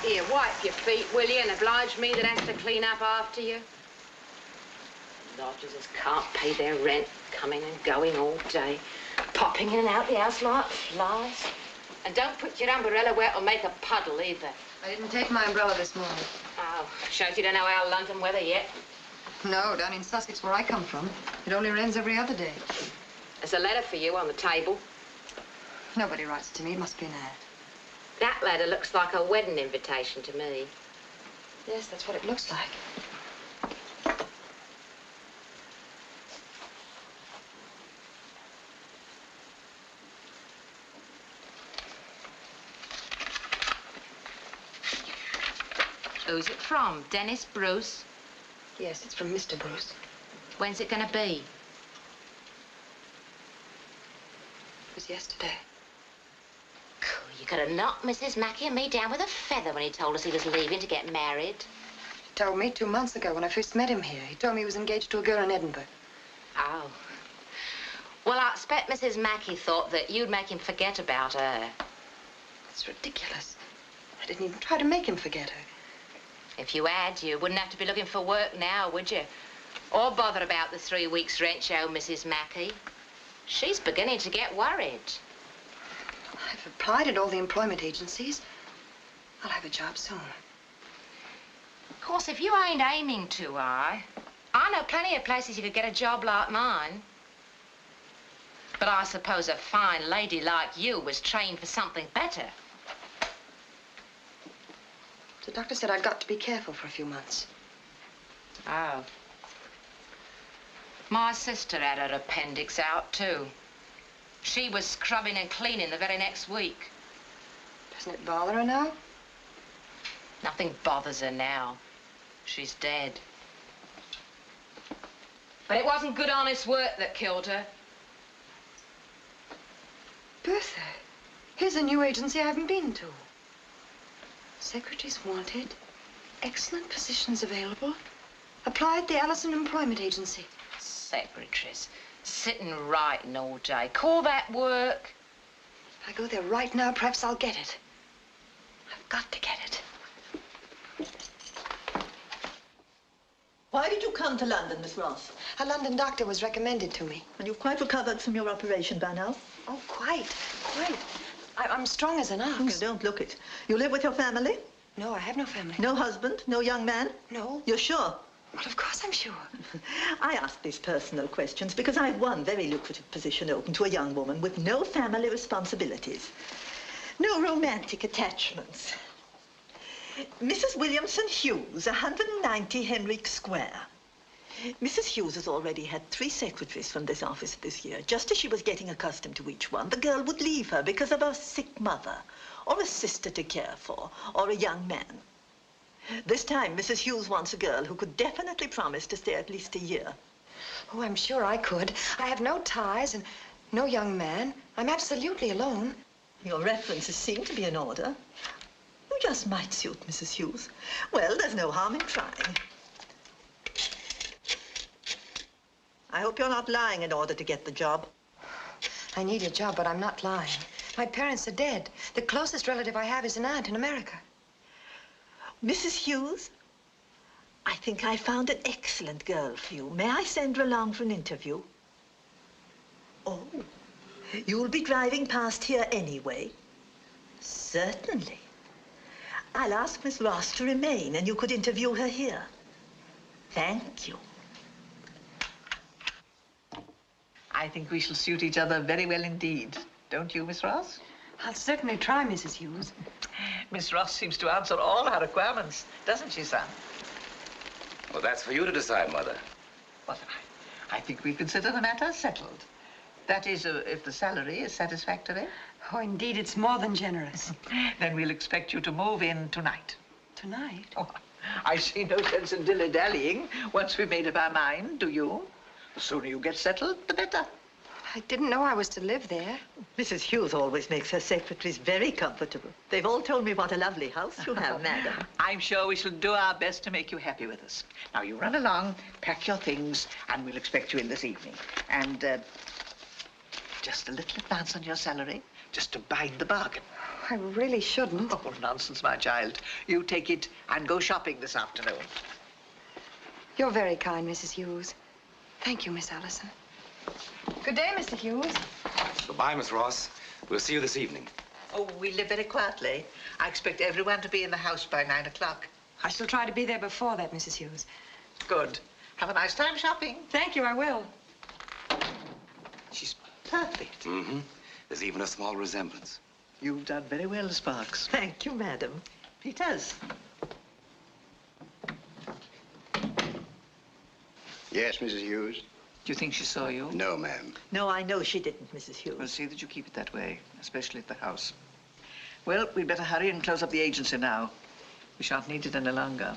Here, wipe your feet, will you, and oblige me that has to clean up after you? Lodgers as can't pay their rent, coming and going all day, popping in and out the house like flies. And don't put your umbrella where it'll make a puddle either. I didn't take my umbrella this morning. Oh, shows you don't know our London weather yet. No, down in Sussex, where I come from, it only rains every other day. There's a letter for you on the table. Nobody writes to me. It must be an ad. That letter looks like a wedding invitation to me. Yes, that's what it looks like. Who's it from? Dennis Bruce? Yes, it's from Mr. Bruce. When's it gonna be? It was yesterday. You could have knocked Mrs. Mackey and me down with a feather when he told us he was leaving to get married. He told me 2 months ago when I first met him here. He told me he was engaged to a girl in Edinburgh. Oh. Well, I expect Mrs. Mackey thought that you'd make him forget about her. That's ridiculous. I didn't even try to make him forget her. If you had, you wouldn't have to be looking for work now, would you? Or bother about the 3 weeks' rent you owe Mrs. Mackey. She's beginning to get worried. I've applied at all the employment agencies. I'll have a job soon. Of course, if you ain't aiming too high, I know plenty of places you could get a job like mine. But I suppose a fine lady like you was trained for something better. The doctor said I'd got to be careful for a few months. Oh. My sister had her appendix out, too. She was scrubbing and cleaning the very next week. Doesn't it bother her now? Nothing bothers her now. She's dead. But it wasn't good, honest work that killed her. Bertha, here's a new agency I haven't been to. Secretaries wanted, excellent positions available. Apply at the Allison Employment Agency. Secretaries, sitting writing all day. Call that work? If I go there right now, perhaps I'll get it. I've got to get it. Why did you come to London, Miss Ross? A London doctor was recommended to me. And you've quite recovered from your operation by now? Oh, quite. I'm strong as an ox. You don't look it. You live with your family? No, I have no family. No husband? No young man? No. You're sure? Well, of course I'm sure. I ask these personal questions because I've one very lucrative position open to a young woman with no family responsibilities. No romantic attachments. Mrs. Williamson Hughes, 190 Henrique Square. Mrs. Hughes has already had 3 secretaries from this office this year. Just as she was getting accustomed to each one, the girl would leave her because of a sick mother, or a sister to care for, or a young man. This time, Mrs. Hughes wants a girl who could definitely promise to stay at least a year. Oh, I'm sure I could. I have no ties and no young man. I'm absolutely alone. Your references seem to be in order. You just might suit Mrs. Hughes. Well, there's no harm in trying. I hope you're not lying in order to get the job. I need a job, but I'm not lying. My parents are dead. The closest relative I have is an aunt in America. Mrs. Hughes, I think I found an excellent girl for you. May I send her along for an interview? Oh, you'll be driving past here anyway? Certainly. I'll ask Miss Ross to remain, and you could interview her here. Thank you. I think we shall suit each other very well indeed. Don't you, Miss Ross? I'll certainly try, Mrs. Hughes. Miss Ross seems to answer all our requirements, doesn't she, son? Well, that's for you to decide, Mother. Well, I think we consider the matter settled. That is, if the salary is satisfactory. Oh, indeed, it's more than generous. Then we'll expect you to move in tonight. Tonight? Oh, I see no sense in dilly-dallying once we've made up our mind, do you? The sooner you get settled, the better. I didn't know I was to live there. Mrs. Hughes always makes her secretaries very comfortable. They've all told me what a lovely house you have, madam. I'm sure we shall do our best to make you happy with us. Now, you run along, pack your things, and we'll expect you in this evening. And just a little advance on your salary, just to bind the bargain. I really shouldn't. Oh, nonsense, my child. You take it and go shopping this afternoon. You're very kind, Mrs. Hughes. Thank you, Miss Allison. Good day, Mr. Hughes. Goodbye, Miss Ross. We'll see you this evening. Oh, we live very quietly. I expect everyone to be in the house by 9 o'clock. I shall try to be there before that, Mrs. Hughes. Good. Have a nice time shopping. Thank you, I will. She's perfect. Mm-hmm. There's even a small resemblance. You've done very well, Sparks. Thank you, madam. Peters. Yes, Mrs. Hughes? Do you think she saw you? No, ma'am. No, I know she didn't, Mrs. Hughes. Well, see that you keep it that way, especially at the house. Well, we'd better hurry and close up the agency now. We shan't need it any longer.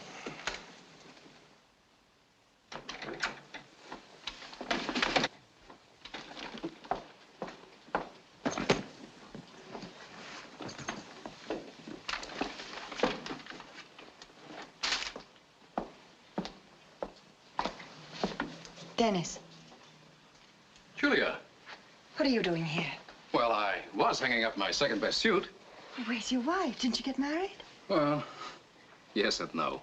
Dennis, Julia. what are you doing here? Well, I was hanging up my second-best suit. Where's your wife? Didn't you get married? Well, yes and no.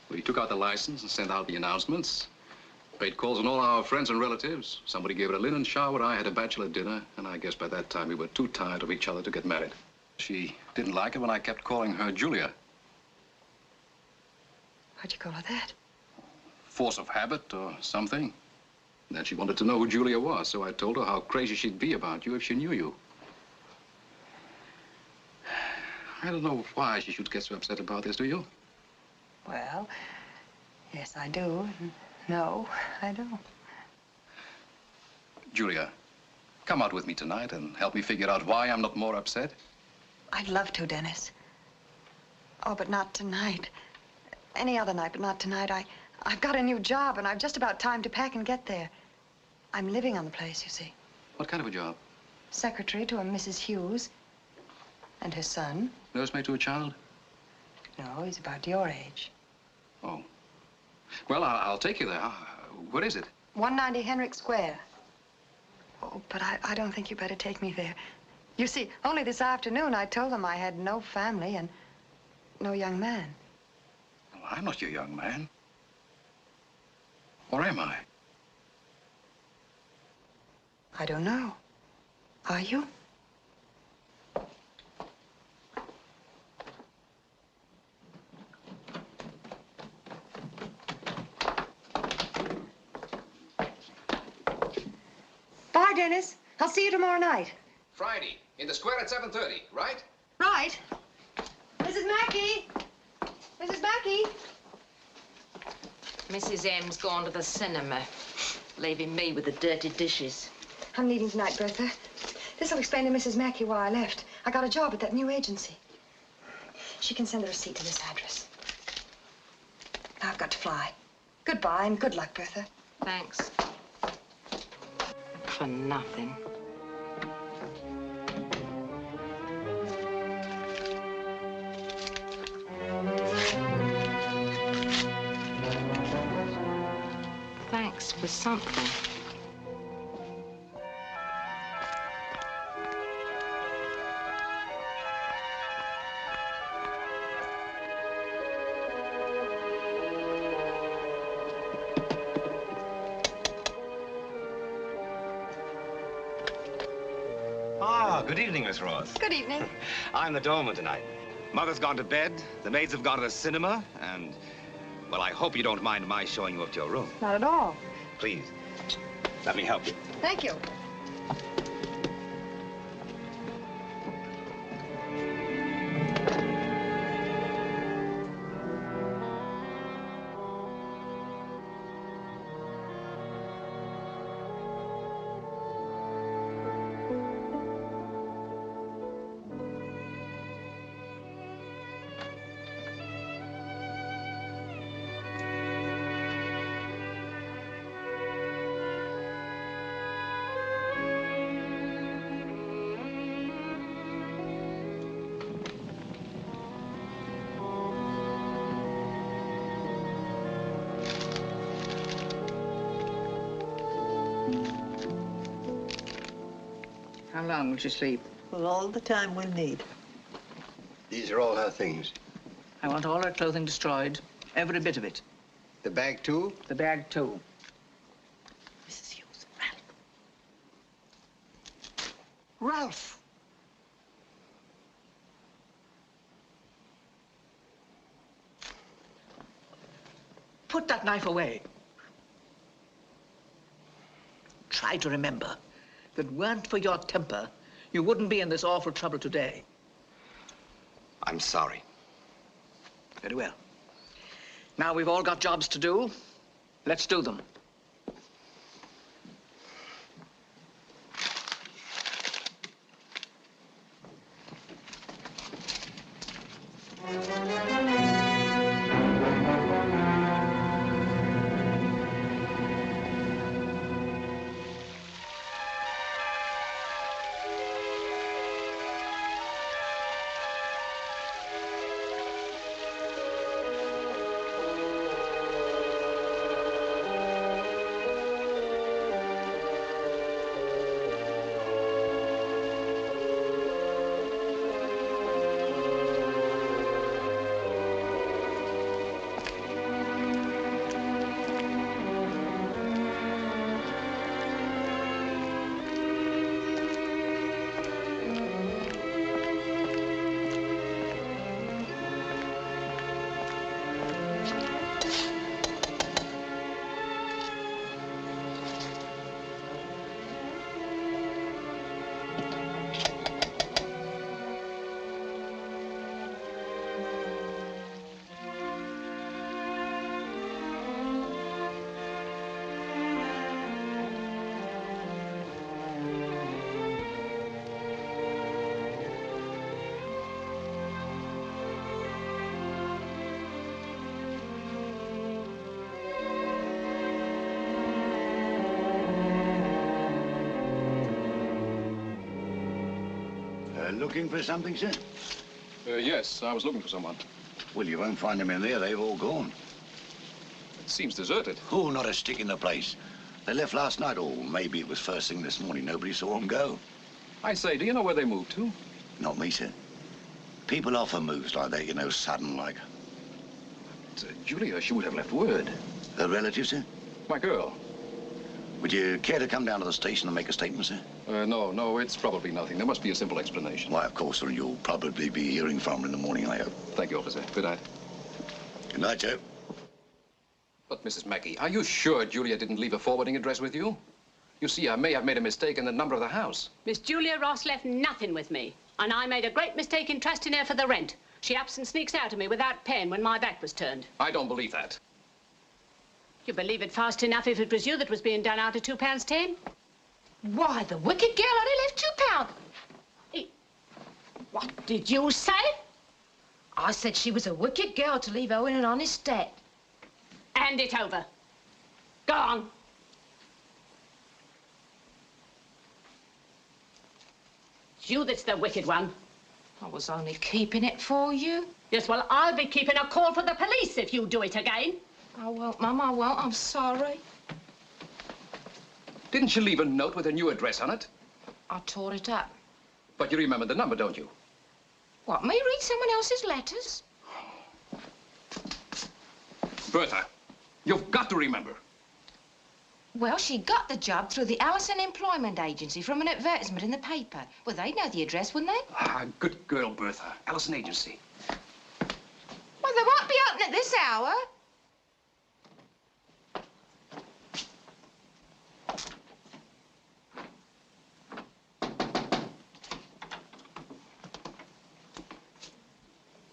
We took out the license and sent out the announcements. Paid calls on all our friends and relatives. Somebody gave it a linen shower. I had a bachelor dinner. And I guess by that time we were too tired of each other to get married. She didn't like it when I kept calling her Julia. Why'd you call her that? Force of habit or something. Then she wanted to know who Julia was, so I told her how crazy she'd be about you if she knew you. I don't know why she should get so upset about this, do you? Well, yes, I do. No, I don't. Julia, come out with me tonight and help me figure out why I'm not more upset. I'd love to, Dennis. Oh, but not tonight. Any other night, but not tonight. I've got a new job, and I've just about time to pack and get there. I'm living on the place, you see. What kind of a job? Secretary to a Mrs. Hughes and her son. Nursemaid to a child? No, he's about your age. Oh. Well, I'll take you there. What is it? 190 Henrik Square. Oh, but I don't think you better take me there. You see, only this afternoon I told them I had no family and no young man. Well, I'm not your young man. Or am I? I don't know. Are you? Bye, Dennis. I'll see you tomorrow night. Friday, in the square at 7:30, right? Right. Mrs. Mackey! Mrs. Mackey! Mrs. M's gone to the cinema, leaving me with the dirty dishes. I'm leaving tonight, Bertha. This'll explain to Mrs. Mackey why I left. I got a job at that new agency. She can send the receipt to this address. Now I've got to fly. Goodbye and good luck, Bertha. Thanks. For nothing. Thanks for something. Good evening, Miss Ross. Good evening. I'm the doorman tonight. Mother's gone to bed, the maids have gone to the cinema, and, well, I hope you don't mind my showing you up to your room. Not at all. Please, let me help you. Thank you. How long will she sleep? Well, all the time we'll need. These are all her things. I want all her clothing destroyed. Every bit of it. The bag, too? The bag, too. Mrs. Hughes, Ralph. Ralph! Put that knife away. Try to remember. If it weren't for your temper, you wouldn't be in this awful trouble today. I'm sorry. Very well. Now we've all got jobs to do. Let's do them. Looking for something, sir? Yes, I was looking for someone. Well, you won't find them in there. They've all gone. It seems deserted. Oh, not a stick in the place. They left last night, or maybe it was first thing this morning. Nobody saw them go. I say, do you know where they moved to? Not me, sir. People often moves like that, you know, sudden like. Julia, she would have left word. Her relative, sir? My girl. Would you care to come down to the station and make a statement, sir? No, it's probably nothing. There must be a simple explanation. Why, of course, sir. You'll probably be hearing from her in the morning, I hope. Thank you, officer. Good night. Good night, Joe. But, Mrs. Mackey, are you sure Julia didn't leave a forwarding address with you? You see, I may have made a mistake in the number of the house. Miss Julia Ross left nothing with me, and I made a great mistake in trusting her for the rent. She ups and sneaks out of me without paying when my back was turned. I don't believe that. You believe it fast enough if it was you that was being done out of £2.10? Why, the wicked girl only left £2. What did you say? I said she was a wicked girl to leave Owen an honest debt. Hand it over. Go on. It's you that's the wicked one. I was only keeping it for you. Yes, well, I'll be keeping a call for the police if you do it again. I won't, Mum, I won't. I'm sorry. Didn't you leave a note with a new address on it? I tore it up. But you remember the number, don't you? What, me read someone else's letters? Bertha, you've got to remember. Well, she got the job through the Allison Employment Agency from an advertisement in the paper. Well, they'd know the address, wouldn't they? Ah, good girl, Bertha. Allison Agency. Well, they won't be open at this hour.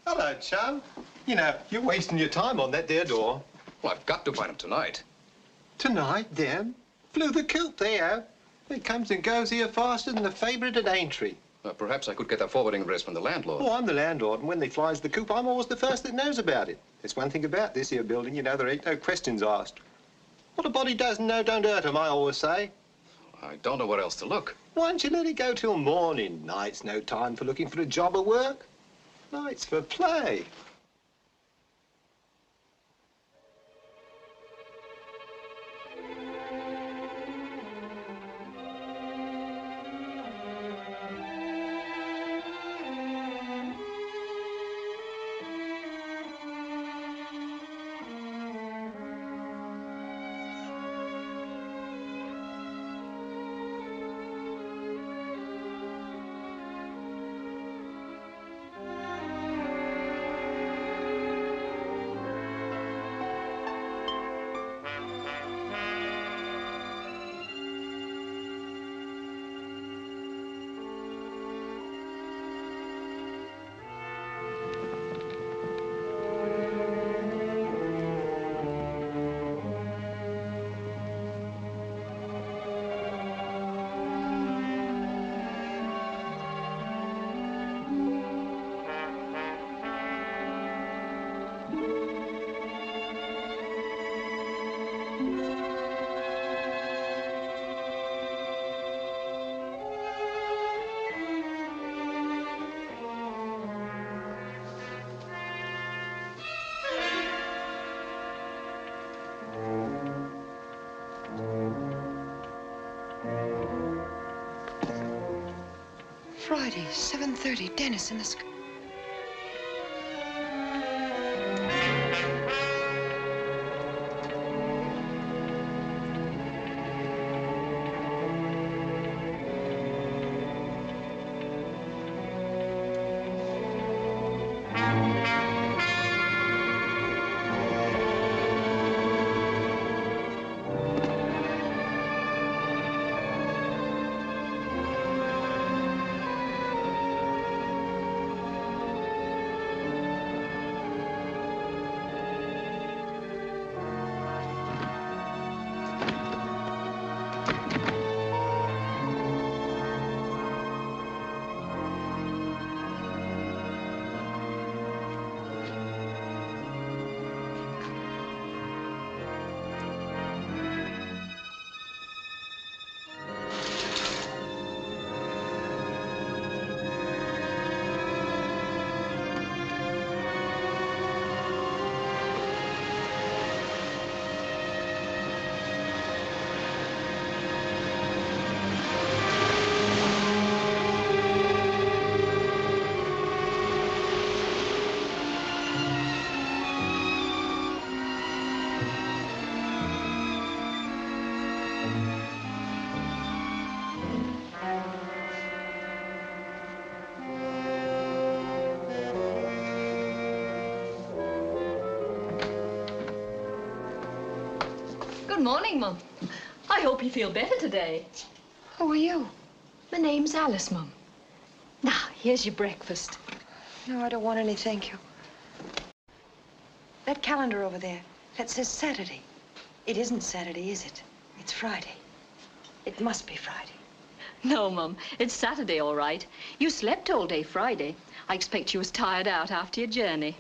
Hello, chum. You know, you're wasting your time on that there door. Well, I've got to find him tonight. Tonight, them? Flew the coop, they have. It comes and goes here faster than the favourite at Aintree. Perhaps I could get that forwarding address from the landlord. Oh, I'm the landlord, and when they flies the coop, I'm always the first that knows about it. There's one thing about this here building, you know, there ain't no questions asked. What a body doesn't know don't hurt him, I always say. I don't know where else to look. Why don't you let it go till morning? Night's no time for looking for a job or work. Night's for play. 7:30. Dennis in the sky. Good morning, Mum. I hope you feel better today. Who are you? My name's Alice, Mum. Now, here's your breakfast. No, I don't want any, thank you. That calendar over there, that says Saturday. It isn't Saturday, is it? It's Friday. It must be Friday. No, Mum, it's Saturday, all right. You slept all day Friday. I expect you was tired out after your journey.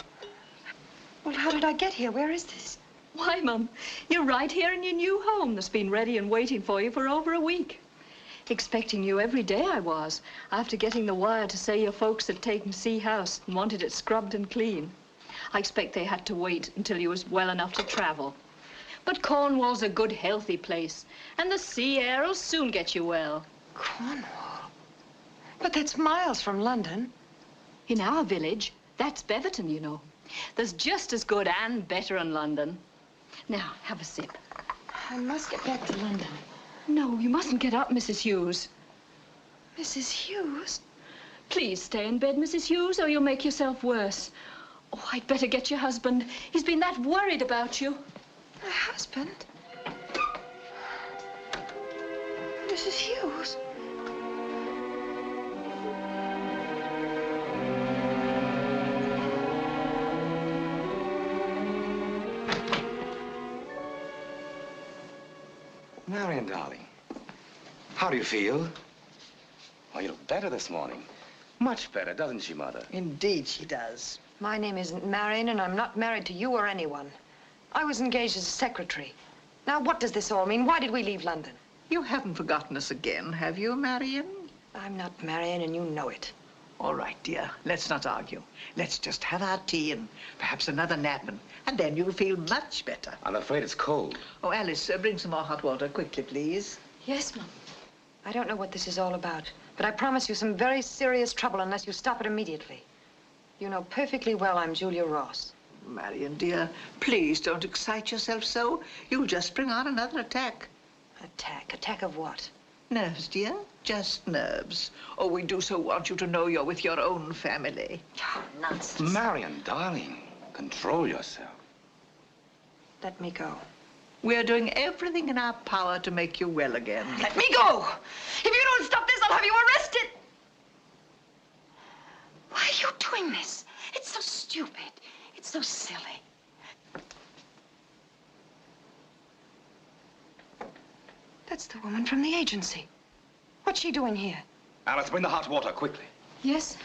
Well, how did I get here? Where is this? Why, Mum, you're right here in your new home that's been ready and waiting for you for over a week. Expecting you every day I was, after getting the wire to say your folks had taken C House and wanted it scrubbed and clean. I expect they had to wait until you was well enough to travel. But Cornwall's a good, healthy place, and the sea air'll soon get you well. Cornwall? But that's miles from London. In our village, that's Beverton, you know. There's just as good and better in London. Now, have a sip. I must get back to London. No, you mustn't get up, Mrs. Hughes. Mrs. Hughes? Please stay in bed, Mrs. Hughes, or you'll make yourself worse. Oh, I'd better get your husband. He's been that worried about you. My husband? Mrs. Hughes? Marion, darling, how do you feel? Oh, you look better this morning. Much better, doesn't she, Mother? Indeed she does. My name isn't Marion, and I'm not married to you or anyone. I was engaged as a secretary. Now, what does this all mean? Why did we leave London? You haven't forgotten us again, have you, Marion? I'm not Marion, and you know it. All right, dear. Let's not argue. Let's just have our tea and perhaps another nap, and then you'll feel much better. I'm afraid it's cold. Oh, Alice, bring some more hot water quickly, please. Yes, Mum. I don't know what this is all about, but I promise you some very serious trouble unless you stop it immediately. You know perfectly well I'm Julia Ross. Marion, dear, please don't excite yourself so. You'll just bring on another attack. Attack? Attack of what? Nerves, dear. Just nerves. Oh, we do so want you to know you're with your own family. Oh, nonsense. Marion, darling, control yourself. Let me go. We're doing everything in our power to make you well again. Let me go! If you don't stop this, I'll have you arrested! Why are you doing this? It's so stupid. It's so silly. That's the woman from the agency. What's she doing here? Alice, bring the hot water, quickly. Yes?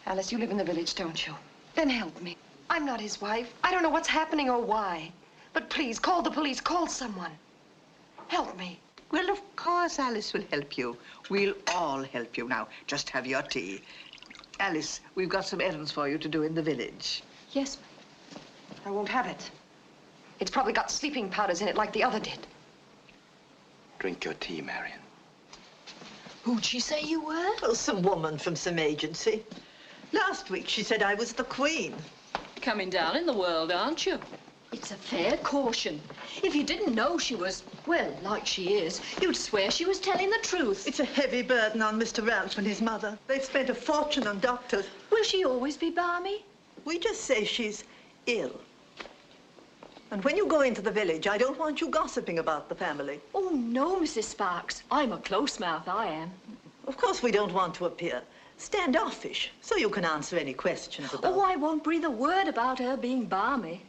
Alice, you live in the village, don't you? Then help me. I'm not his wife. I don't know what's happening or why. But please, call the police. Call someone. Help me. Well, of course Alice will help you. We'll all help you now. Just have your tea. Alice, we've got some errands for you to do in the village. Yes, I won't have it. It's probably got sleeping powders in it like the other did. Drink your tea, Marion. Who'd she say you were? Oh, some woman from some agency. Last week she said I was the Queen. Coming down in the world, aren't you? It's a fair caution. If you didn't know she was, well, like she is, you'd swear she was telling the truth. It's a heavy burden on Mr. Ralph and his mother. They've spent a fortune on doctors. Will she always be balmy? We just say she's ill. And when you go into the village, I don't want you gossiping about the family. Oh, no, Mrs. Sparks. I'm a close mouth, I am. Of course, we don't want to appear standoffish, so you can answer any questions about... Oh, I won't breathe a word about her being balmy.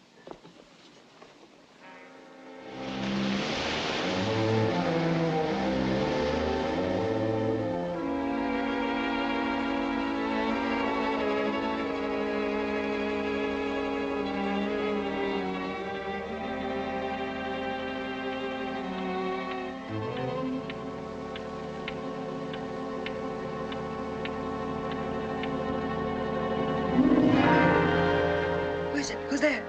Who's there?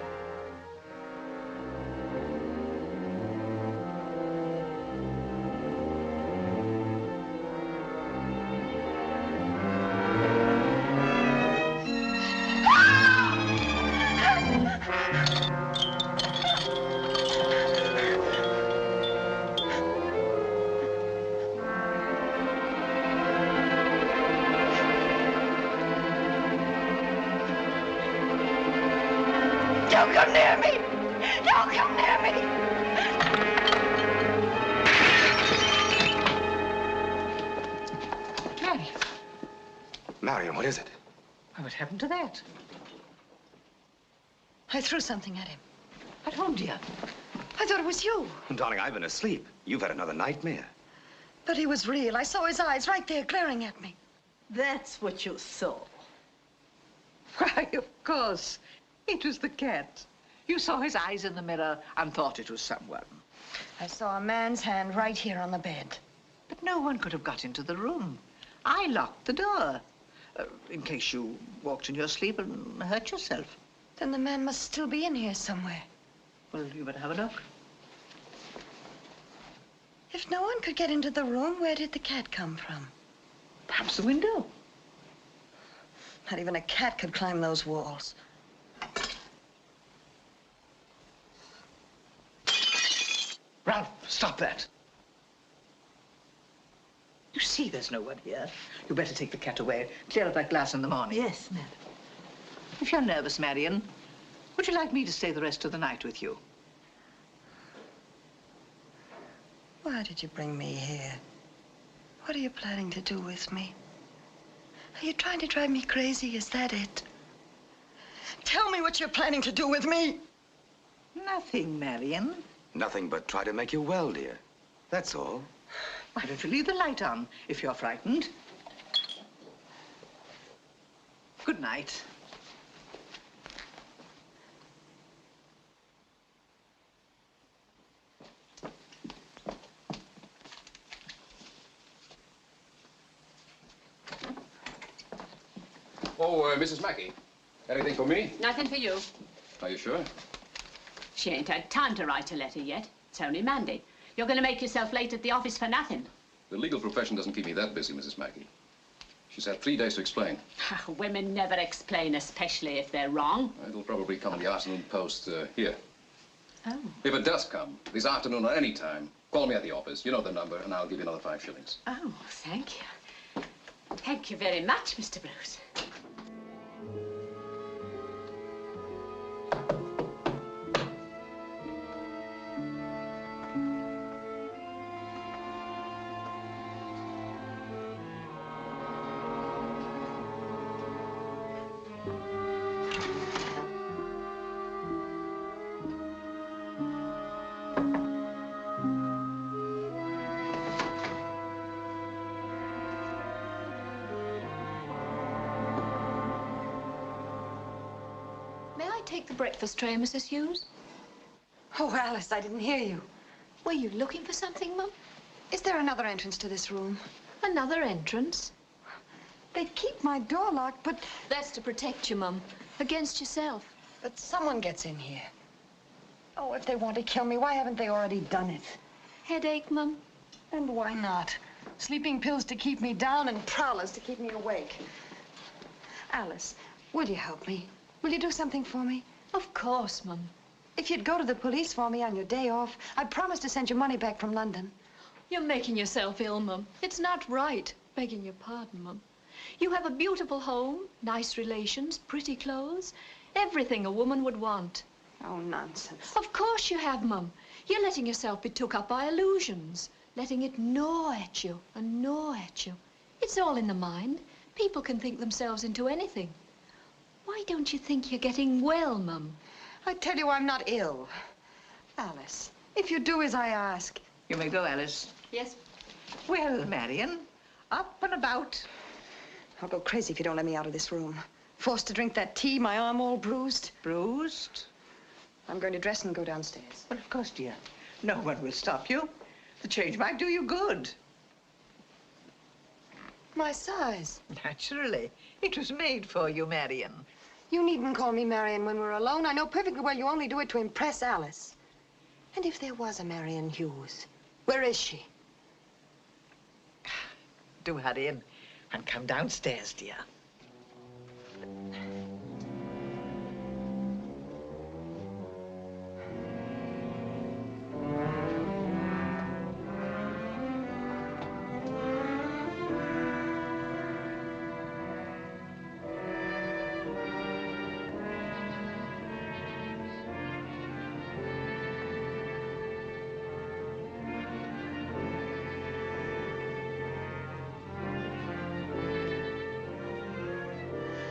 Don't come near me! Don't come near me! Mary, Marion, what is it? what happened to that? I threw something at him. At home, dear. I thought it was you. Darling, I've been asleep. You've had another nightmare. But he was real. I saw his eyes right there glaring at me. That's what you saw. Why, of course. It was the cat. You saw his eyes in the mirror and thought it was someone. I saw a man's hand right here on the bed. But no one could have got into the room. I locked the door, in case you walked in your sleep and hurt yourself. Then the man must still be in here somewhere. Well, you better have a look. If no one could get into the room, where did the cat come from? Perhaps the window. Not even a cat could climb those walls. Ralph, stop that. You see there's no one here. You better take the cat away. Clear up that glass in the morning. Yes, madam. If you're nervous, Marion, would you like me to stay the rest of the night with you? Why did you bring me here? What are you planning to do with me? Are you trying to drive me crazy? Is that it? Tell me what you're planning to do with me. Nothing, Marion. Nothing but try to make you well, dear. That's all. Why don't you leave the light on if you're frightened? Good night. Oh, Mrs. Mackey, anything for me? Nothing for you. Are you sure? She ain't had time to write a letter yet. It's only Monday. You're going to make yourself late at the office for nothing. The legal profession doesn't keep me that busy, Mrs. Mackey. She's had 3 days to explain. Women never explain, especially if they're wrong. It'll probably come in the afternoon post here. Oh. If it does come, this afternoon or any time, call me at the office. You know the number, and I'll give you another 5 shillings. Oh, thank you. Thank you very much, Mr. Bruce. Take the breakfast tray, Mrs. Hughes. Oh, Alice, I didn't hear you. Were you looking for something, Mum? Is there another entrance to this room? Another entrance? They keep my door locked, but... That's to protect you, Mum. Against yourself. But someone gets in here. Oh, if they want to kill me, why haven't they already done it? Headache, Mum? And why not? Sleeping pills to keep me down and prowlers to keep me awake. Alice, will you help me? Will you do something for me? Of course, Mum. If you'd go to the police for me on your day off, I'd promise to send you money back from London. You're making yourself ill, Mum. It's not right. Begging your pardon, Mum. You have a beautiful home, nice relations, pretty clothes, everything a woman would want. Oh, nonsense. Of course you have, Mum. You're letting yourself be took up by illusions, letting it gnaw at you and gnaw at you. It's all in the mind. People can think themselves into anything. Why don't you think you're getting well, Mum? I tell you I'm not ill. Alice, if you do as I ask. You may go, Alice. Yes. Well, Marion, up and about. I'll go crazy if you don't let me out of this room. Forced to drink that tea, my arm all bruised. Bruised? I'm going to dress and go downstairs. Well, of course, dear. No one will stop you. The change might do you good. My size. Naturally. It was made for you, Marion. You needn't call me Marion when we're alone. I know perfectly well you only do it to impress Alice. And if there was a Marion Hughes, where is she? Do hurry in and come downstairs, dear.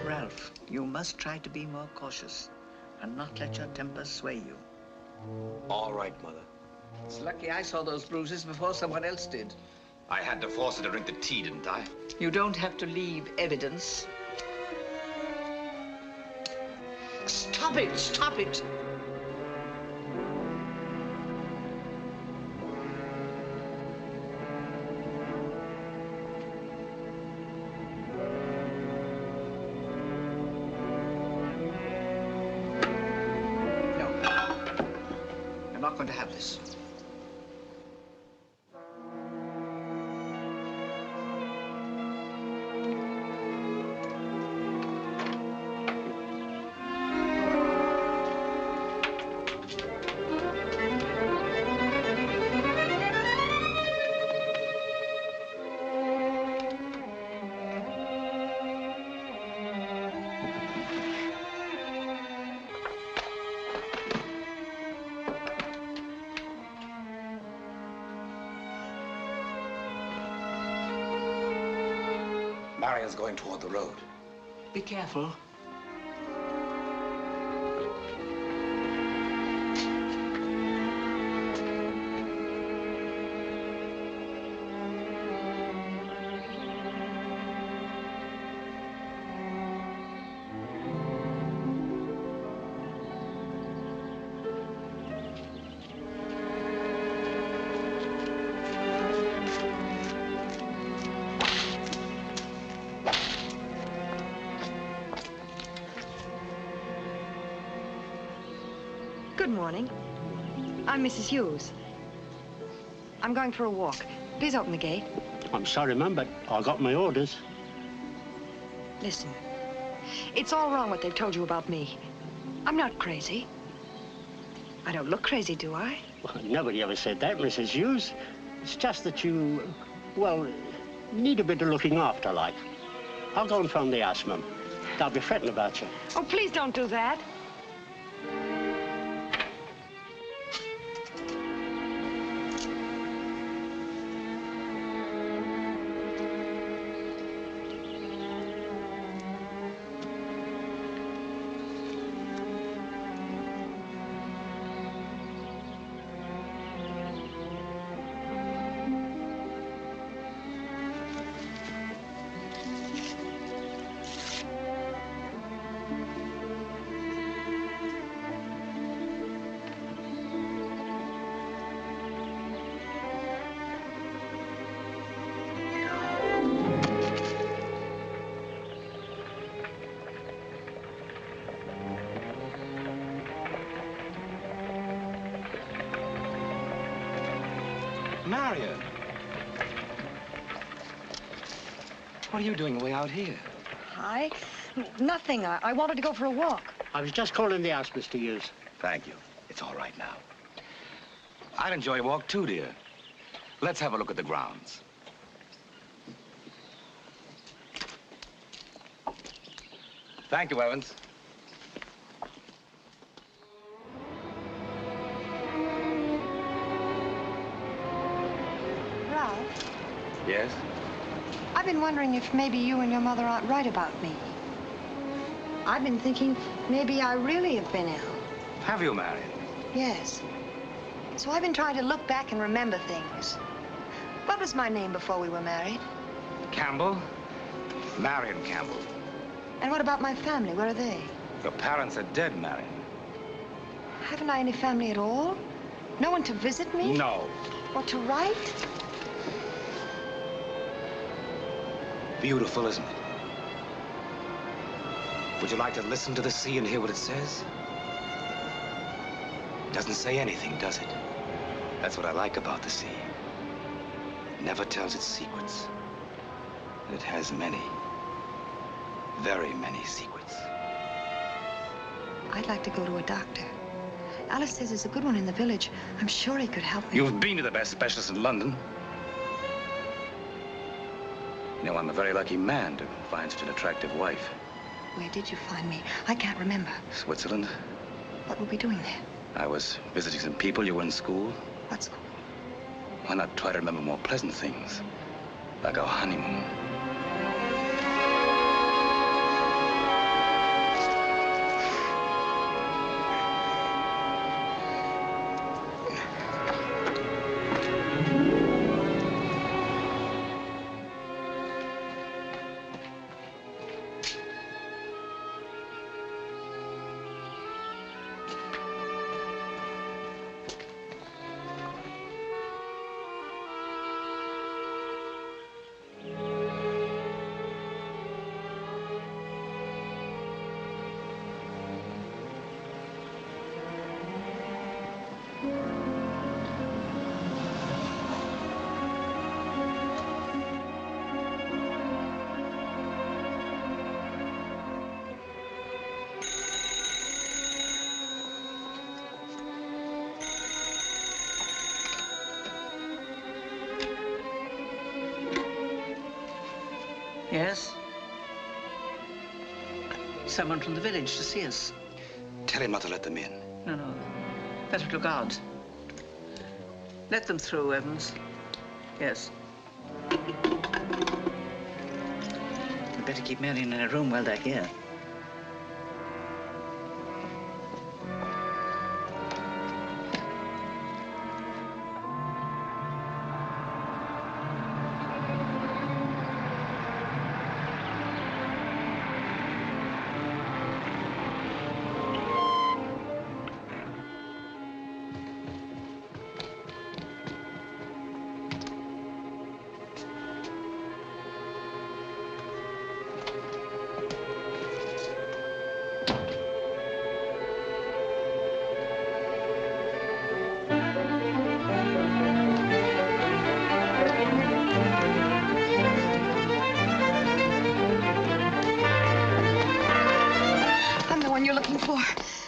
Ralph, you must try to be more cautious and not let your temper sway you. All right, Mother. It's lucky I saw those bruises before someone else did. I had to force her to drink the tea, didn't I? You don't have to leave evidence. Stop it! Stop it! I'm not going to have this. Marion's going toward the road. Be careful. Good morning. I'm Mrs. Hughes. I'm going for a walk. Please open the gate. I'm sorry, ma'am, but I got my orders. Listen, it's all wrong what they've told you about me. I'm not crazy. I don't look crazy, do I? Well, nobody ever said that, Mrs. Hughes. It's just that you, well, need a bit of looking after, like. I'll go and phone the house, ma'am. They'll be fretting about you. Oh, please don't do that. Marion. what are you doing way out here? Nothing. I wanted to go for a walk. I was just calling the house, Mr. Hughes. Thank you. It's all right now. I'd enjoy a walk too, dear. Let's have a look at the grounds. Thank you, Evans. Ralph, Yes? I've been wondering if maybe you and your mother aren't right about me. I've been thinking maybe I really have been ill. Have you, Marion? Yes. So I've been trying to look back and remember things. What was my name before we were married? Campbell? Marion Campbell. And what about my family? Where are they? Your parents are dead, Marion. Haven't I any family at all? No one to visit me? No. Or to write? Beautiful, isn't it? Would you like to listen to the sea and hear what it says? It doesn't say anything, does it? That's what I like about the sea. It never tells its secrets. And it has many, very many secrets. I'd like to go to a doctor. Alice says there's a good one in the village. I'm sure he could help me. You've been to the best specialist in London. You know, I'm a very lucky man to find such an attractive wife. Where did you find me? I can't remember. Switzerland. What were we doing there? I was visiting some people. You were in school. What school? Why not try to remember more pleasant things? Like our honeymoon. Yes? Someone from the village to see us. Tell him not to let them in. No. Better look out. Let them through, Evans. Yes. We'd better keep Marion in her room while they're here.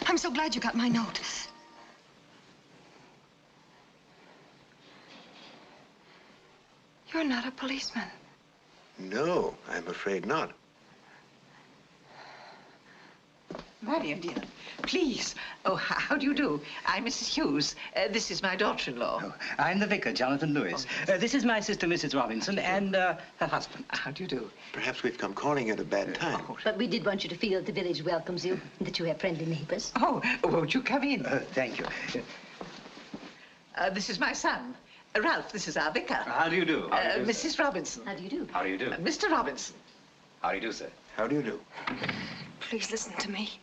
I'm so glad you got my note. You're not a policeman. No, I'm afraid not. Marion, dear, please. Oh, how do you do? I'm Mrs. Hughes. This is my daughter-in-law. Oh, I'm the vicar, Jonathan Lewis. This is my sister, Mrs. Robinson, and her husband. How do you do? Perhaps we've come calling at a bad time. But we did want you to feel that the village welcomes you, and that you have friendly neighbors. Oh, won't you come in? Thank you. This is my son. Ralph, this is our vicar. How do you do? Mrs. Robinson. How do you do? How do you do? Mr. Robinson. How do you do, sir? How do you do? Please listen to me.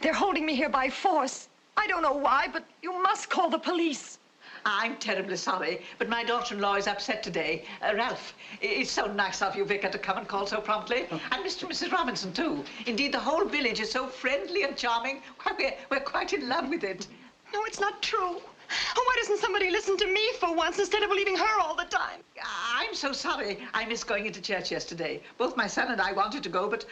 They're holding me here by force. I don't know why, but you must call the police. I'm terribly sorry, but my daughter-in-law is upset today. Ralph, it's so nice of you, Vicar, to come and call so promptly. And Mr. and Mrs. Robinson, too. Indeed, the whole village is so friendly and charming. Why, we're quite in love with it. No, it's not true. Oh, why doesn't somebody listen to me for once instead of believing her all the time? I'm so sorry I missed going into church yesterday. Both my son and I wanted to go, but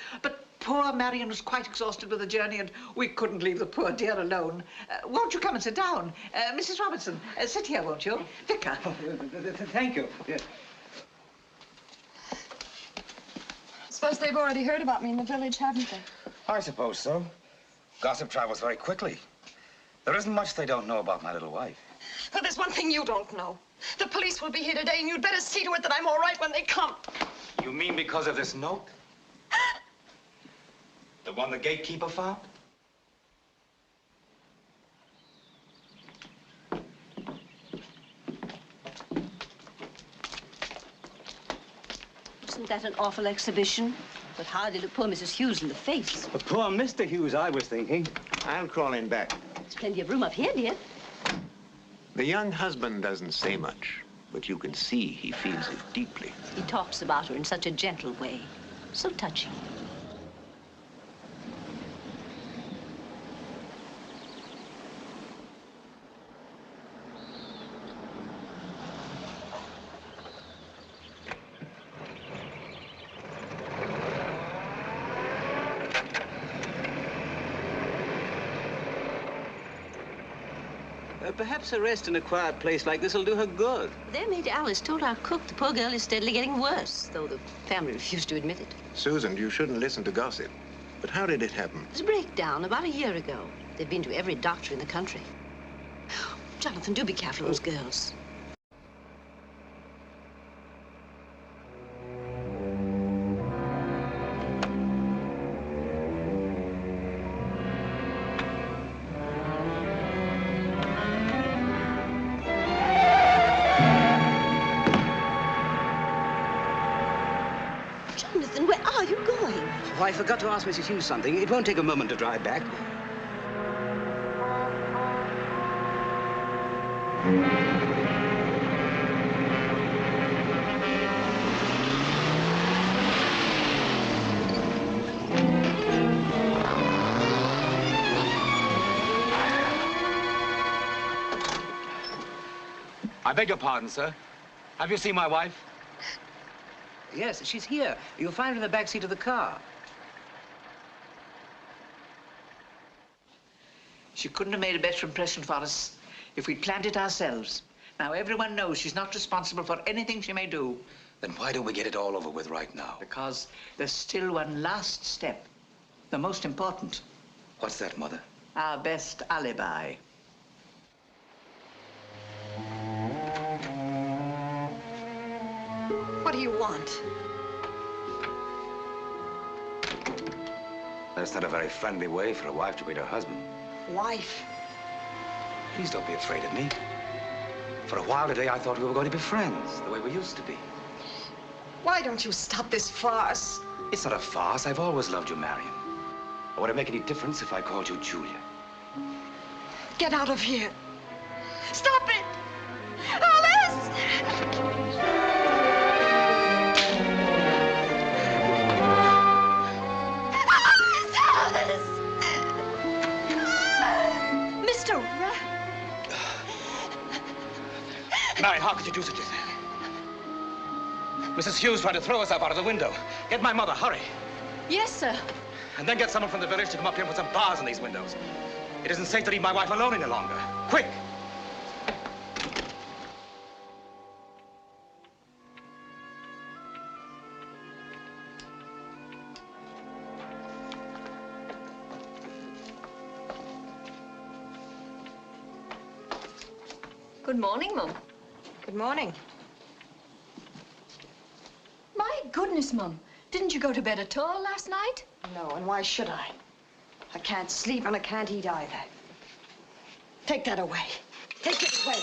poor Marion was quite exhausted with the journey, and we couldn't leave the poor dear alone. Won't you come and sit down? Mrs. Robinson, sit here, won't you? Vicar. Oh, thank you. Yes. I suppose they've already heard about me in the village, haven't they? I suppose so. Gossip travels very quickly. There isn't much they don't know about my little wife. Well, there's one thing you don't know. The police will be here today, and you'd better see to it that I'm all right when they come. You mean because of this note? The one the gatekeeper found? Wasn't that an awful exhibition? But how did it poor Mrs. Hughes in the face? But poor Mr. Hughes, I was thinking. I'll crawl in back. There's plenty of room up here, dear. The young husband doesn't say much, but you can see he feels it deeply. He talks about her in such a gentle way. So touching. Perhaps a rest in a quiet place like this will do her good. Their maid Alice told our cook the poor girl is steadily getting worse, though the family refused to admit it. Susan, you shouldn't listen to gossip. But how did it happen? It was a breakdown about a year ago. They've been to every doctor in the country. Jonathan, do be careful of those girls. Oh, I forgot to ask Mrs. Hughes something. It won't take a moment to drive back. I beg your pardon, sir. Have you seen my wife? Yes, she's here. You'll find her in the back seat of the car. She couldn't have made a better impression for us if we'd planned it ourselves. Now, everyone knows she's not responsible for anything she may do. Then why don't we get it all over with right now? Because there's still one last step. The most important. What's that, Mother? Our best alibi. What do you want? That's not a very friendly way for a wife to greet her husband. Wife? Please don't be afraid of me. For a while today, I thought we were going to be friends, the way we used to be. Why don't you stop this farce? It's not a farce. I've always loved you, Marion. Or would it make any difference if I called you Julia? Get out of here. Stop it! Alice! Mr. Marion, how could you do such a thing? Mrs. Hughes tried to throw us up out of the window. Get my mother, hurry. Yes, sir. And then get someone from the village to come up here and put some bars on these windows. It isn't safe to leave my wife alone any longer. Quick! Good morning, Mum. Good morning. My goodness, Mum. Didn't you go to bed at all last night? No, and why should I? I can't sleep and I can't eat either. Take that away. Take it away.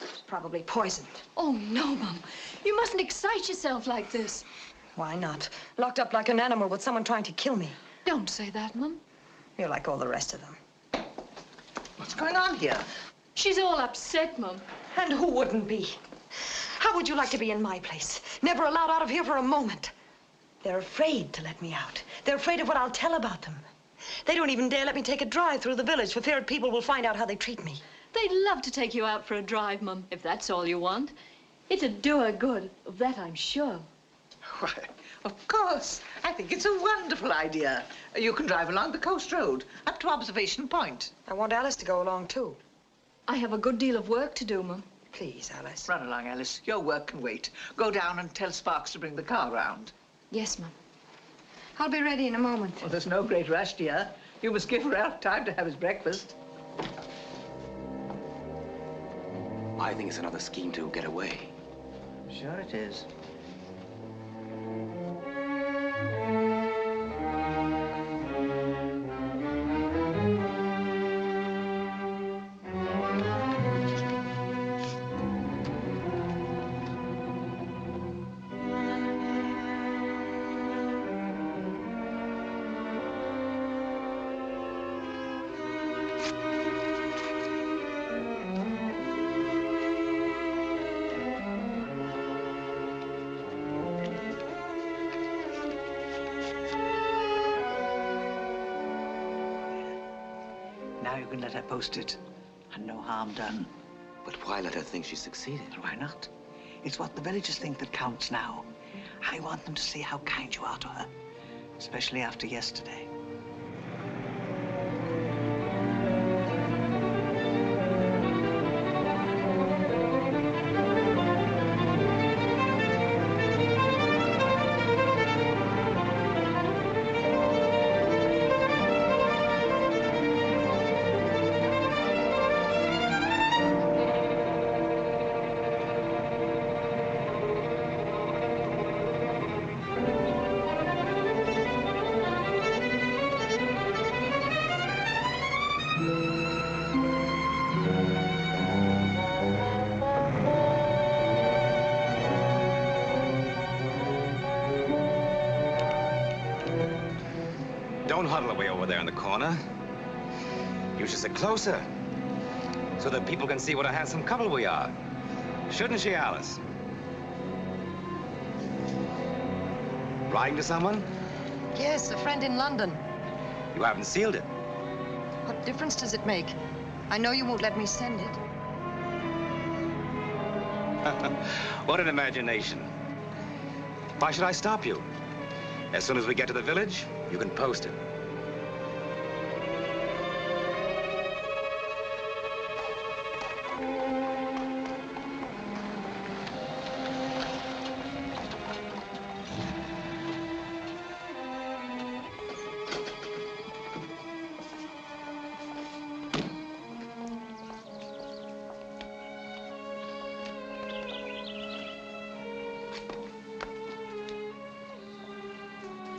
It's probably poisoned. Oh, no, Mum. You mustn't excite yourself like this. Why not? Locked up like an animal with someone trying to kill me. Don't say that, Mum. You're like all the rest of them. What's going on here? She's all upset, Mum. And who wouldn't be? How would you like to be in my place? Never allowed out of here for a moment. They're afraid to let me out. They're afraid of what I'll tell about them. They don't even dare let me take a drive through the village for fear people will find out how they treat me. They'd love to take you out for a drive, Mum, if that's all you want. It'd do her good, of that I'm sure. Why, of course. I think it's a wonderful idea. You can drive along the coast road, up to Observation Point. I want Alice to go along, too. I have a good deal of work to do, Mum. Please, Alice. Run along, Alice. Your work can wait. Go down and tell Sparks to bring the car round. Yes, Mum. I'll be ready in a moment. Well, there's no great rush, dear. You must give Ralph time to have his breakfast. I think it's another scheme to get away. Sure it is. Now you can let her post it, and no harm done. But why let her think she succeeded? Why not? It's what the villagers think that counts now. I want them to see how kind you are to her, especially after yesterday. Don't huddle away over there in the corner. You should sit closer, so that people can see what a handsome couple we are. Shouldn't she, Alice? Writing to someone? Yes, a friend in London. You haven't sealed it. What difference does it make? I know you won't let me send it. What an imagination. Why should I stop you? As soon as we get to the village, you can post it.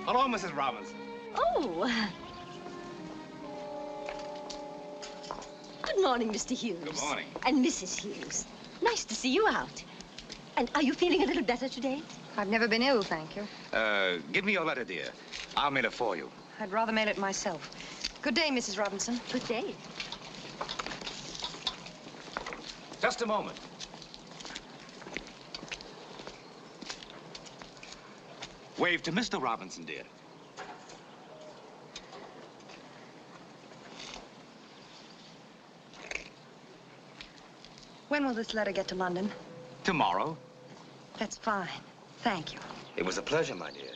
Hello, Mrs. Robinson. Oh. Good morning, Mr. Hughes. Good morning. And Mrs. Hughes. Nice to see you out. And are you feeling a little better today? I've never been ill, thank you. Give me your letter, dear. I'll mail it for you. I'd rather mail it myself. Good day, Mrs. Robinson. Good day. Just a moment. Wave to Mr. Robinson, dear. When will this letter get to London? Tomorrow. That's fine. Thank you. It was a pleasure, my dear.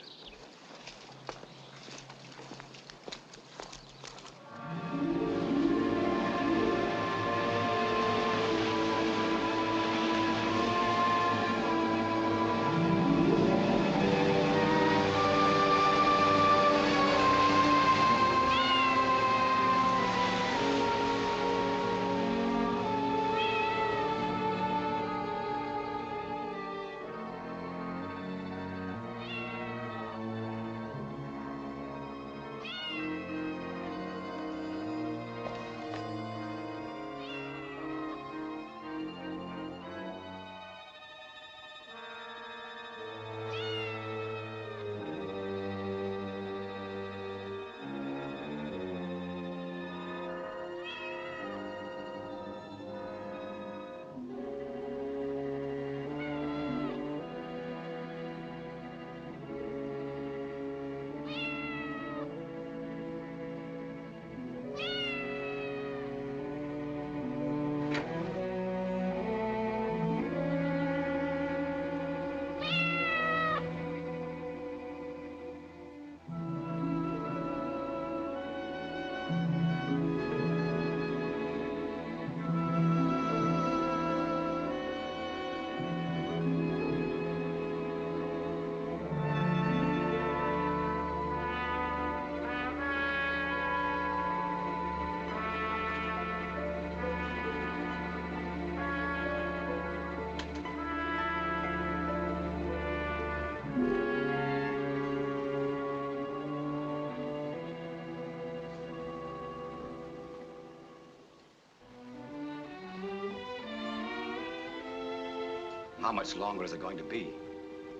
How much longer is it going to be?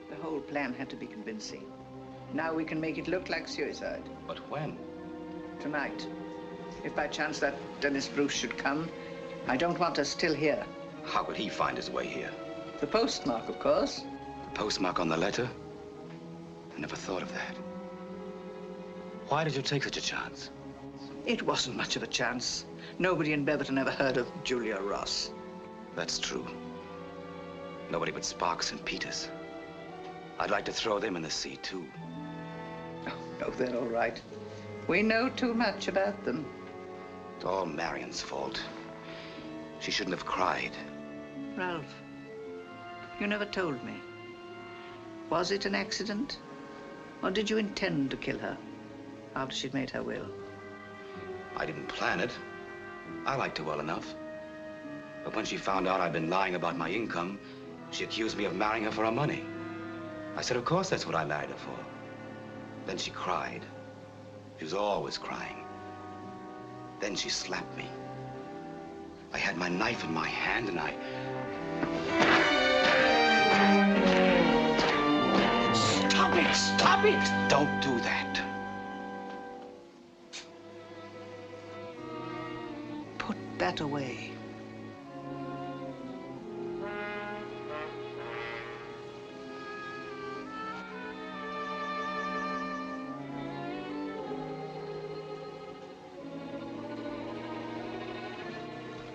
The whole plan had to be convincing. Now we can make it look like suicide. But when? Tonight. If by chance that Dennis Bruce should come, I don't want us still here. How could he find his way here? The postmark, of course. The postmark on the letter? I never thought of that. Why did you take such a chance? It wasn't much of a chance. Nobody in Beverton ever heard of Julia Ross. That's true. Nobody but Sparks and Peters. I'd like to throw them in the sea, too. Oh, no, they're all right. We know too much about them. It's all Marion's fault. She shouldn't have cried. Ralph, you never told me. Was it an accident? Or did you intend to kill her after she'd made her will? I didn't plan it. I liked her well enough. But when she found out I'd been lying about my income, she accused me of marrying her for her money. I said, of course that's what I married her for. Then she cried. She was always crying. Then she slapped me. I had my knife in my hand and I... Stop it! Stop it! Don't do that. Put that away.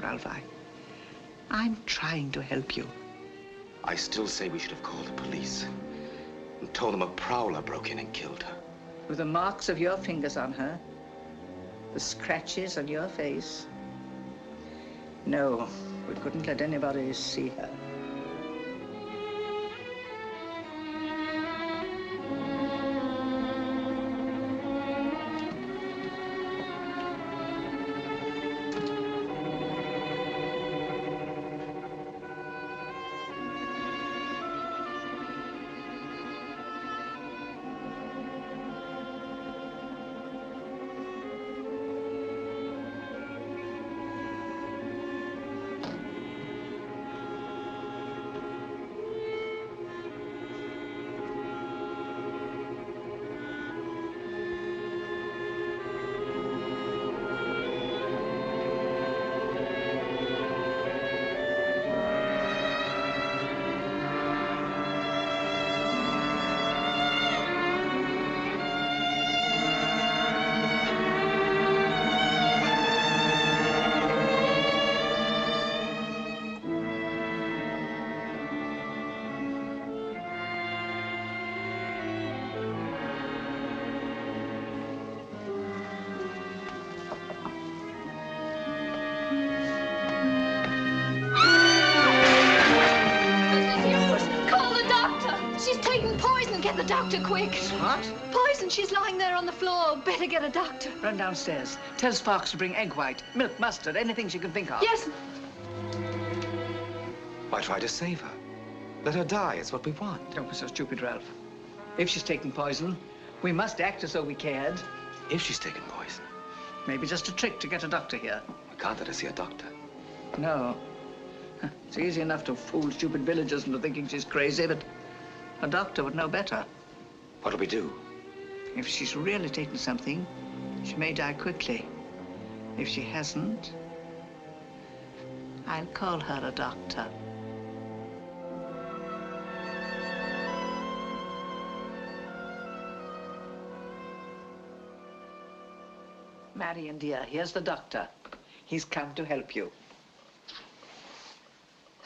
Ralph, I'm trying to help you. I still say we should have called the police and told them a prowler broke in and killed her. With the marks of your fingers on her, the scratches on your face. No, we couldn't let anybody see her. Get the doctor, quick. What? Poison. She's lying there on the floor. Better get a doctor. Run downstairs. Tell Sparks to bring egg white, milk, mustard, anything she can think of. Yes. Why try to save her? Let her die. It's what we want. Don't be so stupid, Ralph. If she's taken poison, we must act as though we cared. If she's taken poison? Maybe just a trick to get a doctor here. We can't let her see a doctor. No. It's easy enough to fool stupid villagers into thinking she's crazy, but a doctor would know better. What'll we do? If she's really taken something, she may die quickly. If she hasn't, I'll call her a doctor. Marion, dear, here's the doctor. He's come to help you.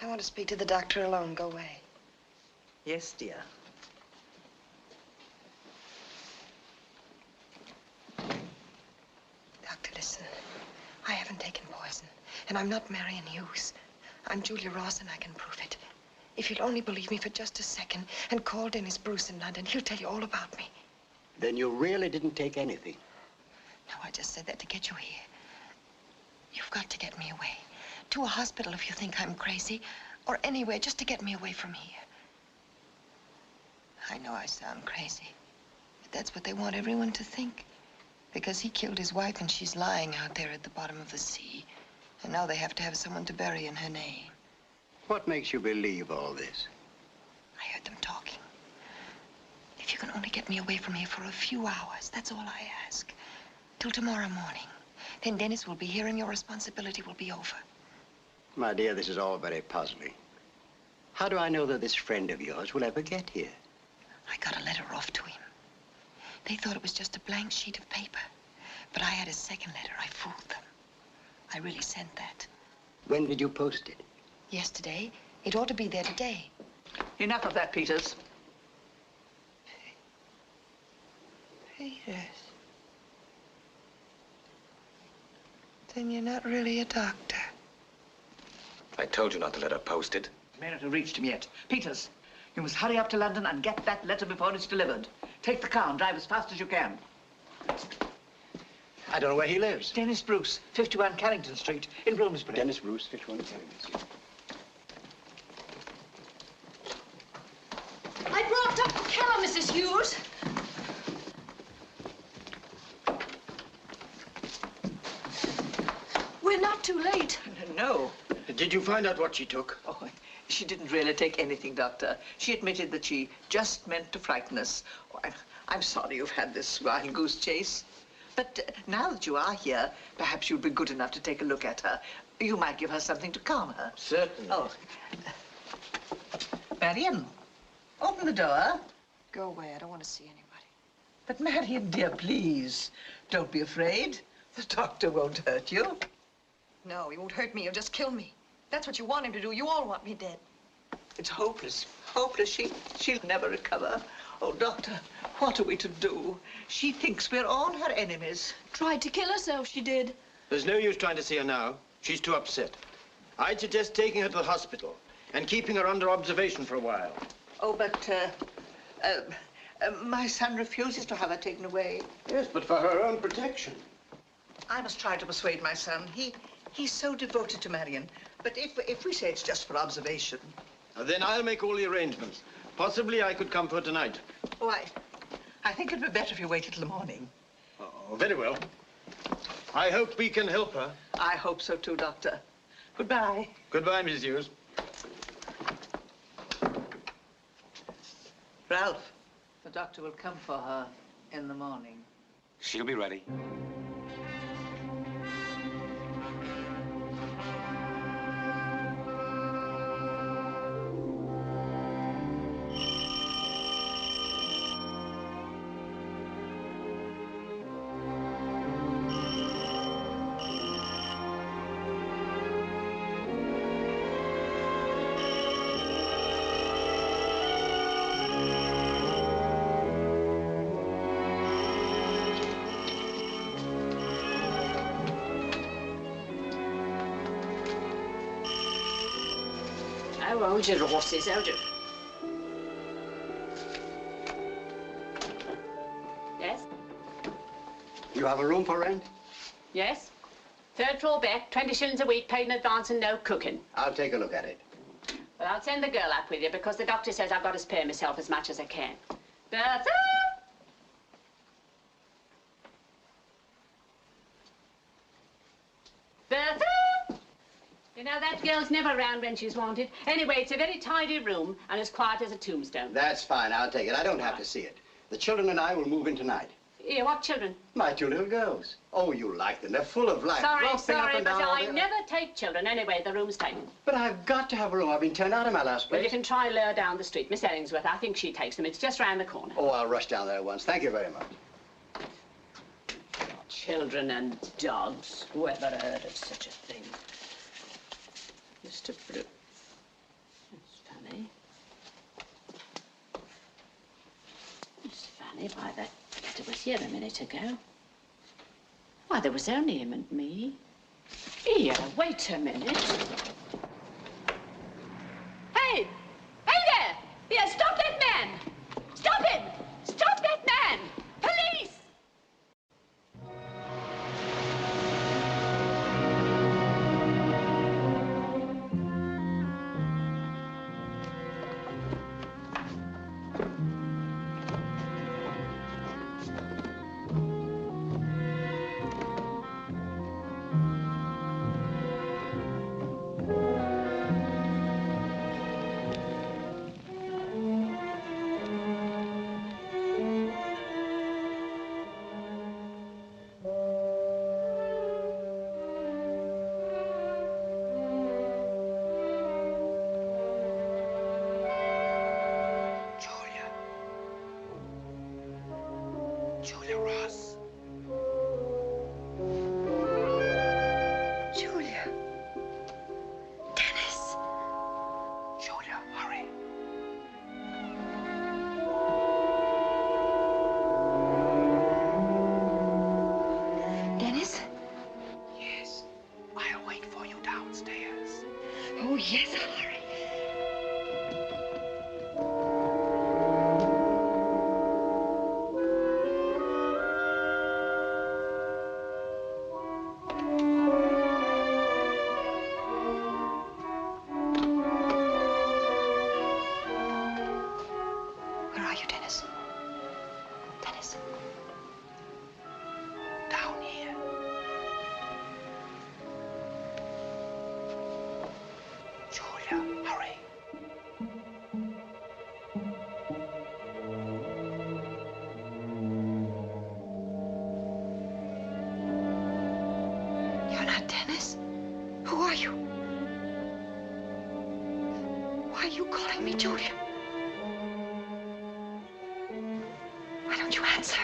I want to speak to the doctor alone. Go away. Yes, dear. Doctor, listen. I haven't taken poison, and I'm not Marion Hughes. I'm Julia Ross, and I can prove it. If you'll only believe me for just a second and call Dennis Bruce in London, he'll tell you all about me. Then you really didn't take anything? No, I just said that to get you here. You've got to get me away. To a hospital if you think I'm crazy, or anywhere just to get me away from here. I know I sound crazy, but that's what they want everyone to think. Because he killed his wife and she's lying out there at the bottom of the sea. And now they have to have someone to bury in her name. What makes you believe all this? I heard them talking. If you can only get me away from here for a few hours, that's all I ask. Till tomorrow morning. Then Dennis will be here and your responsibility will be over. My dear, this is all very puzzling. How do I know that this friend of yours will ever get here? I got a letter off to him. They thought it was just a blank sheet of paper. But I had a second letter. I fooled them. I really sent that. When did you post it? Yesterday. It ought to be there today. Enough of that, Peters. Peters. Then you're not really a doctor. I told you not to let her post it. It may not have reached him yet. Peters, you must hurry up to London and get that letter before it's delivered. Take the car and drive as fast as you can. I don't know where he lives. Dennis Bruce, 51 Carrington Street in Bloomsbury. Dennis Bruce, 51 Carrington Street. I brought Dr. Keller, Mrs. Hughes. We're not too late. No. Did you find out what she took? Oh, she didn't really take anything, Doctor. She admitted that she just meant to frighten us. Oh, I'm sorry you've had this wild goose chase. But now that you are here, perhaps you'd be good enough to take a look at her. You might give her something to calm her. Certainly. Oh. Marion, open the door. Go away. I don't want to see anybody. But Marion, dear, please, don't be afraid. The doctor won't hurt you. No, he won't hurt me. He'll just kill me. That's what you want him to do. You all want me dead. It's hopeless, hopeless. She'll never recover. Oh, Doctor, what are we to do? She thinks we're all her enemies. Tried to kill herself, she did. There's no use trying to see her now. She's too upset. I'd suggest taking her to the hospital and keeping her under observation for a while. Oh, but my son refuses to have her taken away. Yes, but for her own protection. I must try to persuade my son. He's so devoted to Marion. But if we say it's just for observation... Then I'll make all the arrangements. Possibly I could come for tonight. Oh, I think it'd be better if you waited till the morning. Oh, very well. I hope we can help her. I hope so too, Doctor. Goodbye. Goodbye, Mrs. Hughes. Ralph, the doctor will come for her in the morning. She'll be ready. Oh, hold your horses, hold your... Yes? You have a room for rent? Yes? Third floor back, 20 shillings a week, paid in advance and no cooking. I'll take a look at it. But I'll send the girl up with you because the doctor says I've got to spare myself as much as I can. Bertha! Bertha! You know, that girl's never around when she's wanted. Anyway, it's a very tidy room and as quiet as a tombstone. That's fine. I'll take it. I don't have to see it. The children and I will move in tonight. Yeah, what children? My two little girls. Oh, you like them. They're full of life. Sorry, romping up sorry, and but down all I day. never take children. Anyway, the room's taken. But I've got to have a room. I've been turned out of my last Well, place. you can try lower down the street. Miss Ellingsworth, I think she takes them. It's just round the corner. Oh, I'll rush down there at once. Thank you very much. Children and dogs. Whoever heard of such a thing? Mr. Brooks. That's funny. It's funny why that letter was here a minute ago. Why, there was only him and me. Here, wait a minute. Hey! Hey there! Here, stop that man! Stop him! Stop that man! Police! Yes, I'll hurry. Where are you, Dennis? Dennis. Down here. Julia, hurry. You're not Dennis? Who are you? Why are you calling me Julia? Why don't you answer?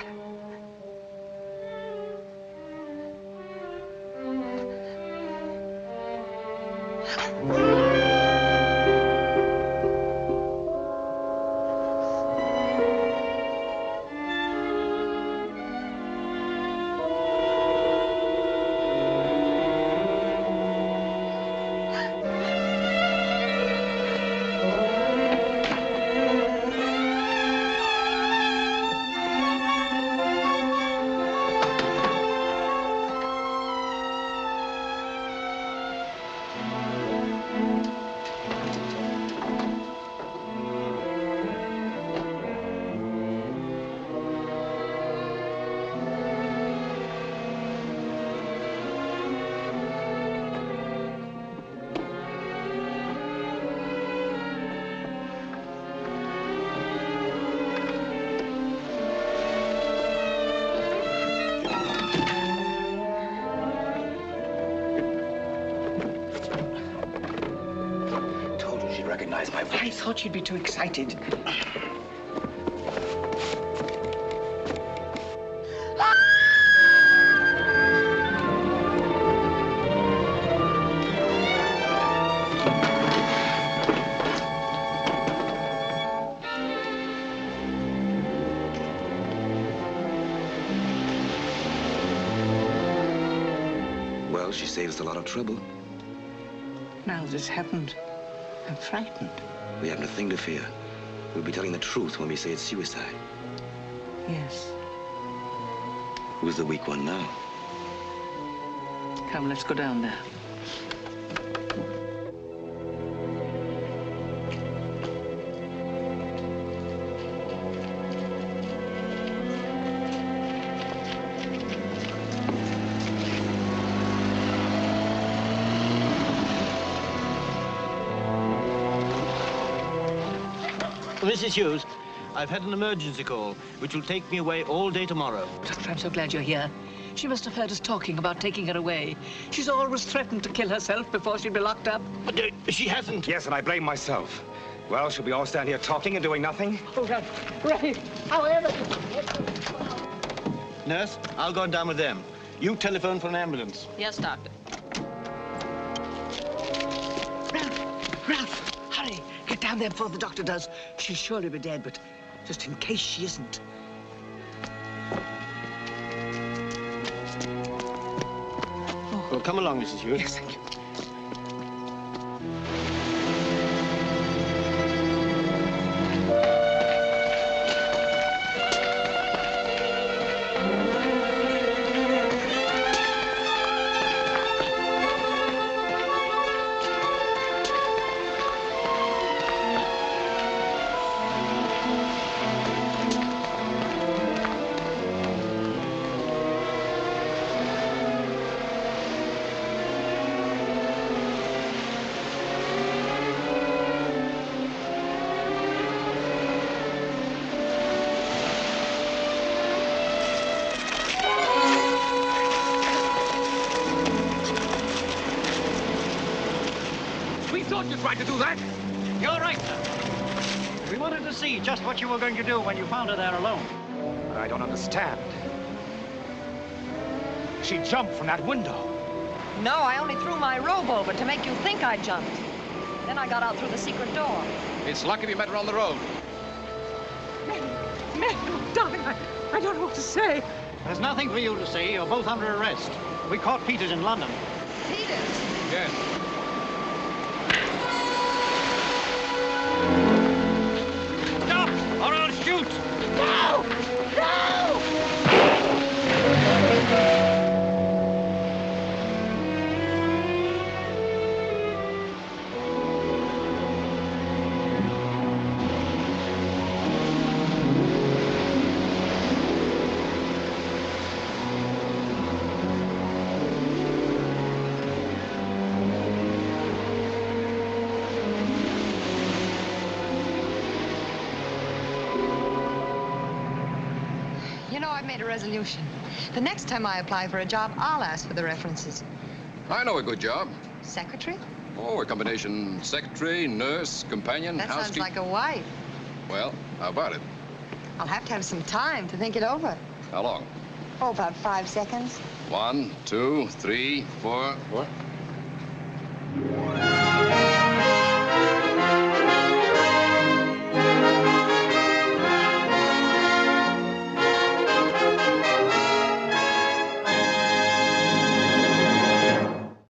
Recognize my voice. I thought she'd be too excited. Well, she saves us a lot of trouble. Now this happened, I'm frightened. We have nothing to fear. We'll be telling the truth when we say it's suicide. Yes. Who's the weak one now? Come, let's go down there. Mrs. Hughes, I've had an emergency call, which will take me away all day tomorrow. Doctor, I'm so glad you're here. She must have heard us talking about taking her away. She's always threatened to kill herself before she'd be locked up. But she hasn't. Yes, and I blame myself. Well, should we all stand here talking and doing nothing? Oh, right. However... Nurse, I'll go down with them. You telephone for an ambulance. Yes, Doctor. Ralph, hurry. Get down there before the doctor does. She'll surely be dead, but just in case she isn't. Well, come along, Mrs. Hughes. Yes, thank you. You tried to do that? You're right, sir. We wanted to see just what you were going to do when you found her there alone. But I don't understand. She jumped from that window. No, I only threw my robe over to make you think I jumped. Then I got out through the secret door. It's lucky we met her on the road. Meg, darling, I don't know what to say. There's nothing for you to say. You're both under arrest. We caught Peters in London. Peters? Yes. shoot! No! No! You know, I've made a resolution. The next time I apply for a job, I'll ask for the references. I know a good job. Secretary? Oh, a combination secretary, nurse, companion, That sounds housekeeper. like a wife. Well, how about it? I'll have to have some time to think it over. How long? Oh, about 5 seconds. 1, 2, 3, 4. What?